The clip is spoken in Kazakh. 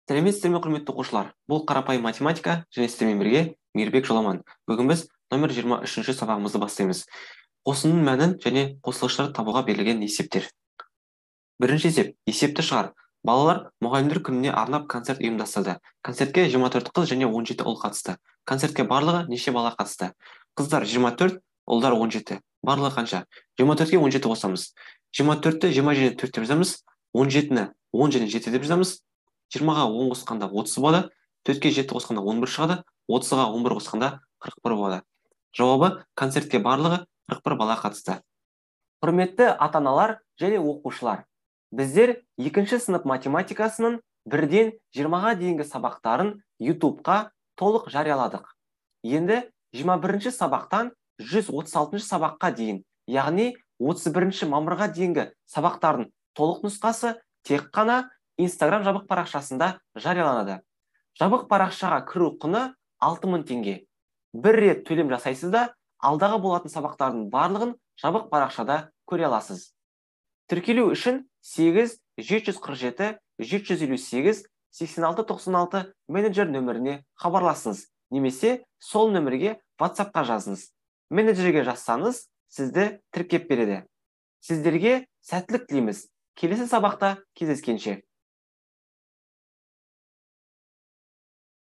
Сәлеметсіздер ме, құрметті оқушылар? Бұл қарапайым математика және сіздермен бірге Мейірбек Жоламан. Бүгін біз номер 23-ші сабағымызды бастаймыз. Қосынның мәнін және қосылғыштарды табуға берілген есептер. Бірінші есеп, есепті шығар. Балалар мұғалімдер күніне арнап концерт ұйымдастырды. Концертке 24 қыз және 17 ұл қатысты. Концертке барлығы неше бала қатысты? Қыздар 24, ұлдар 17. Барлығы қанша? 24-ке 17 қосамыз. 24-ті 20 және 4 деп жазамыз. 17-ні 10 және 7 деп жазамыз. 20-ға 10 қосқанда 30 болады, 4-ке 7 қосқанда 11 шығады, 30-ға 11 қосқанда 41 болады. Жауабы, концертке барлығы 41 бала қатысты. Құрметті ата-аналар және оқушылар, біздер 2-ші сынып математикасының 1-ден 20-ға дейінгі сабақтарын YouTube-қа толық жарияладық. Енді 21-ші сабақтан 136-ші сабаққа дейін, яғни 31-ші мамырға дейінгі сабақтардың толық нұсқасы тек қана Instagram жабық парақшасында жарияланады. Жабық парақшаға кіру құны 6000 теңге. Бір рет төлем жасайсыз да, алдағы болатын сабақтардың барлығын жабық парақшада көре аласыз. Тіркелу үшін 8 747 758 8696 менеджер нөміріне хабарласыңыз, немесе сол нөмірге WhatsApp-қа жазыңыз. Менеджерге жазсаңыз, сізді тіркеп береді. Сіздерге сәттілік тілейміз. Келесі сабақта кездескенше.